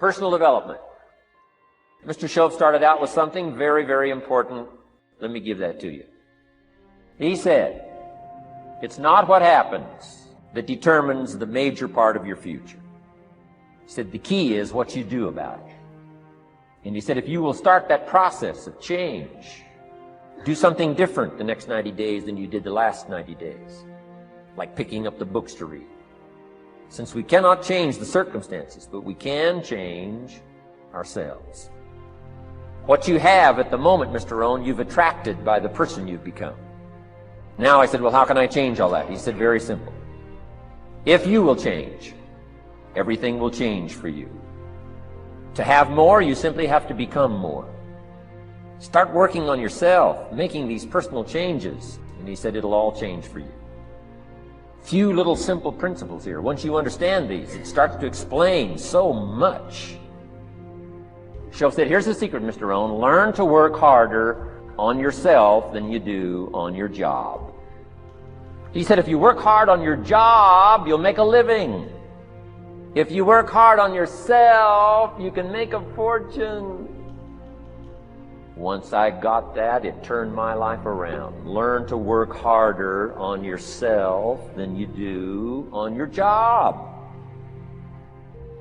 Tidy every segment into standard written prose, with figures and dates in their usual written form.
Personal development. Mr. Shoaff started out with something very, very important. Let me give that to you. He said, it's not what happens that determines the major part of your future. He said, the key is what you do about it. And he said, if you will start that process of change, do something different the next 90 days than you did the last 90 days, like picking up the books to read. Since we cannot change the circumstances, but we can change ourselves. What you have at the moment, Mr. Rohn, you've attracted by the person you've become. Now I said, well, how can I change all that? He said, very simple. If you will change, everything will change for you. To have more, you simply have to become more. Start working on yourself, making these personal changes. And he said, it'll all change for you. Few little simple principles here. Once you understand these, it starts to explain so much. Shoaff said, here's the secret, Mr. Rohn. Learn to work harder on yourself than you do on your job. He said, if you work hard on your job, you'll make a living. If you work hard on yourself, you can make a fortune. Once I got that, it turned my life around. Learn to work harder on yourself than you do on your job.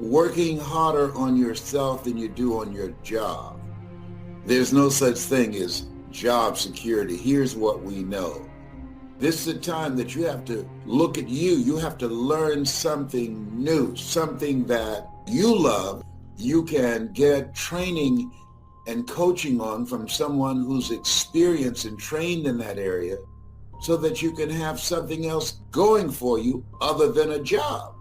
Working harder on yourself than you do on your job. There's no such thing as job security. Here's what we know. This is a time that you have to look at you. You have to learn something new, something that you love. You can get training and coaching on from someone who's experienced and trained in that area so that you can have something else going for you other than a job.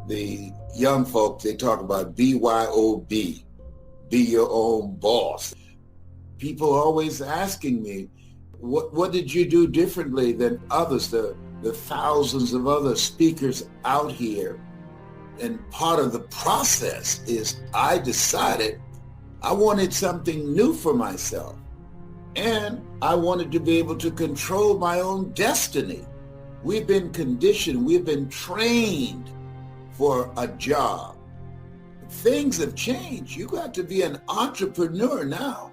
The young folk, they talk about BYOB, be your own boss. People always asking me, what did you do differently than others, the thousands of other speakers out here? And part of the process is I decided I wanted something new for myself. And I wanted to be able to control my own destiny. We've been conditioned, we've been trained for a job. Things have changed. You got to be an entrepreneur now.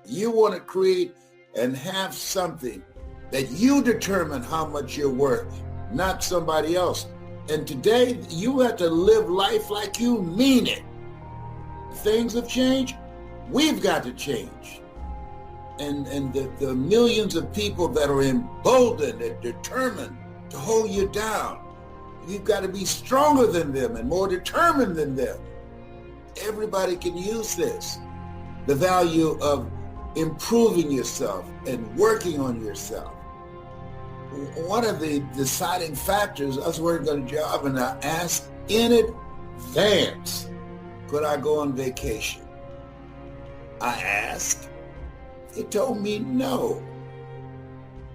You want to create and have something that you determine how much you're worth, not somebody else. And today, you have to live life like you mean it. Things have changed. We've got to change. And the millions of people that are emboldened and determined to hold you down, you've got to be stronger than them and more determined than them. Everybody can use this. The value of improving yourself and working on yourself. One of the deciding factors, I was working on a job and I asked in advance, could I go on vacation? I asked. They told me no.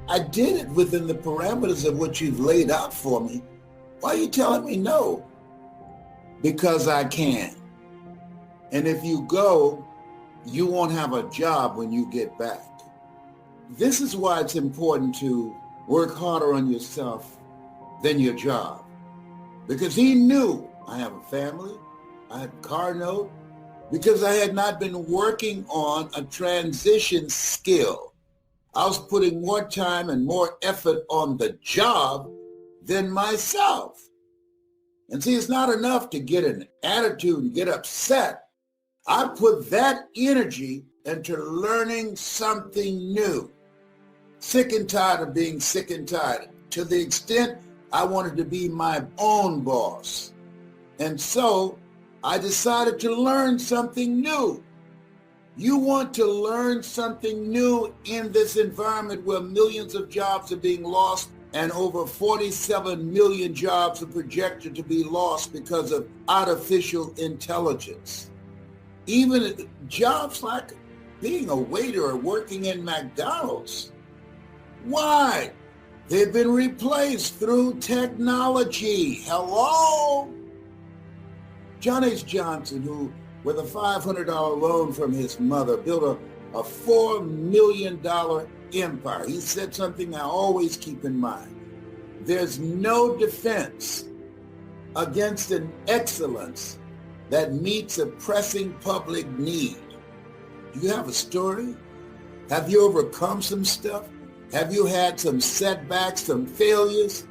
I did it within the parameters of what you've laid out for me. Why are you telling me no? Because I can. And if you go, you won't have a job when you get back. This is why it's important to work harder on yourself than your job. Because he knew I have a family, I had a car note, because I had not been working on a transition skill. I was putting more time and more effort on the job than myself. And see, it's not enough to get an attitude and get upset. I put that energy into learning something new. Sick and tired of being sick and tired, to the extent I wanted to be my own boss. And so I decided to learn something new. You want to learn something new in this environment where millions of jobs are being lost and over 47 million jobs are projected to be lost because of artificial intelligence. Even jobs like being a waiter or working in McDonald's. Why? They've been replaced through technology. Hello? John H. Johnson, who, with a $500 loan from his mother, built a $4 million empire. He said something I always keep in mind. There's no defense against an excellence that meets a pressing public need. Do you have a story? Have you overcome some stuff? Have you had some setbacks, some failures?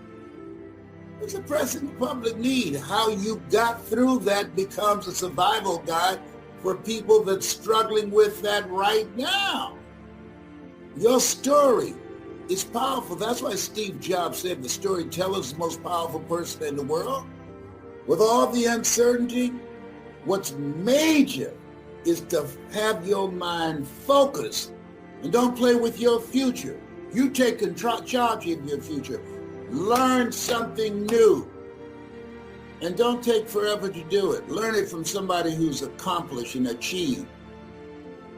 It's a pressing public need. How you got through that becomes a survival guide for people that's struggling with that right now. Your story is powerful. That's why Steve Jobs said the storyteller is the most powerful person in the world. With all the uncertainty, what's major is to have your mind focused and don't play with your future. You take charge of your future. Learn something new. And don't take forever to do it. Learn it from somebody who's accomplished and achieved.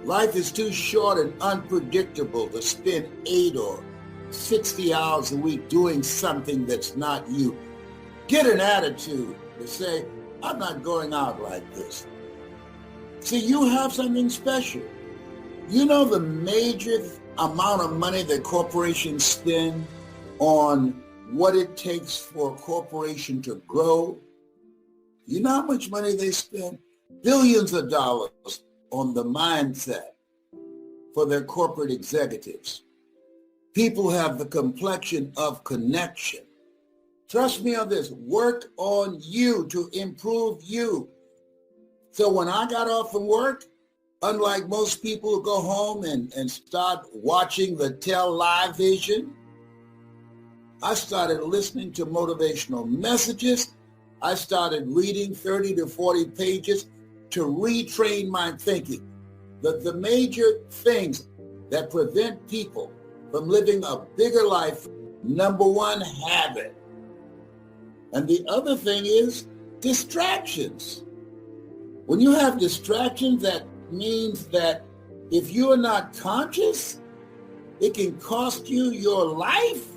Life is too short and unpredictable to spend 8 or 60 hours a week doing something that's not you. Get an attitude to say, I'm not going out like this. See, you have something special. You know the major amount of money that corporations spend on what it takes for a corporation to grow? You know how much money they spend? Billions of dollars on the mindset for their corporate executives. People have the complexion of connection. Trust me on this. Work on you to improve you. So when I got off from work, unlike most people who go home and start watching the television, I started listening to motivational messages. I started reading 30 to 40 pages to retrain my thinking. The major things that prevent people from living a bigger life, number one, habit. And the other thing is distractions. When you have distractions, that means that if you are not conscious, it can cost you your life.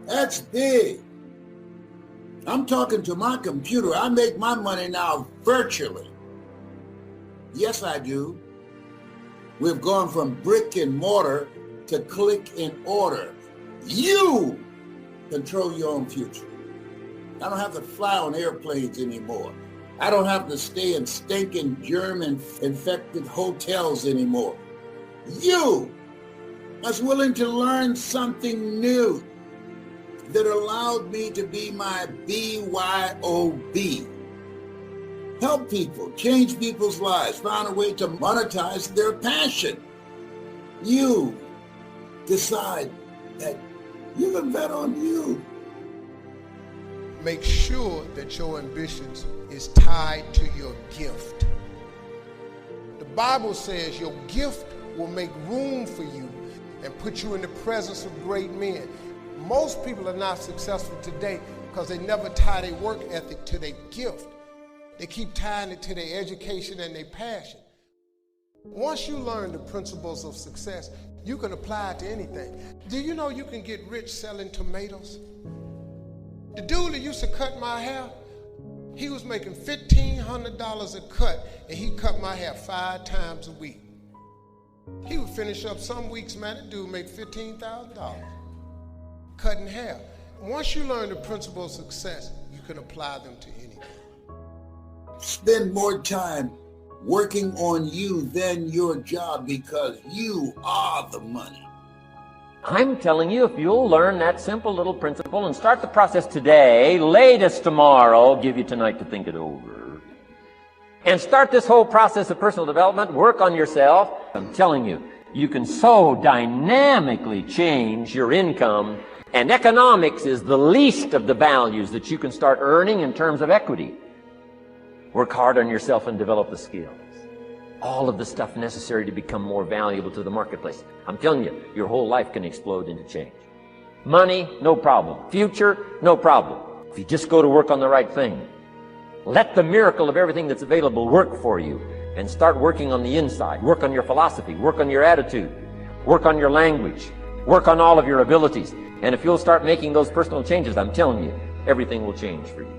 That's big. I'm talking to my computer. I make my money now virtually. Yes, I do. We've gone from brick and mortar to click and order. You control your own future. I don't have to fly on airplanes anymore. I don't have to stay in stinking germ-infected hotels anymore. You was willing to learn something new that allowed me to be my BYOB. Help people, change people's lives, find a way to monetize their passion. You decide that you can bet on you. Make sure that your ambitions is tied to your gift. The Bible says your gift will make room for you and put you in the presence of great men. Most people are not successful today because they never tie their work ethic to their gift. They keep tying it to their education and their passion. Once you learn the principles of success, you can apply it to anything. Do you know you can get rich selling tomatoes? The dude that used to cut my hair, he was making $1,500 a cut, and he cut my hair 5 times a week. He would finish up some weeks, man, that dude make $15,000 cutting hair. Once you learn the principles of success, you can apply them to anything. Spend more time working on you than your job because you are the money. I'm telling you, if you'll learn that simple little principle and start the process today, latest tomorrow, give you tonight to think it over, and start this whole process of personal development, work on yourself, I'm telling you, you can so dynamically change your income, and economics is the least of the values that you can start earning in terms of equity. Work hard on yourself and develop the skills. All of the stuff necessary to become more valuable to the marketplace. I'm telling you, your whole life can explode into change. Money, no problem. Future, no problem. If you just go to work on the right thing. Let the miracle of everything that's available work for you and start working on the inside. Work on your philosophy. Work on your attitude. Work on your language. Work on all of your abilities. And if you'll start making those personal changes, I'm telling you, everything will change for you.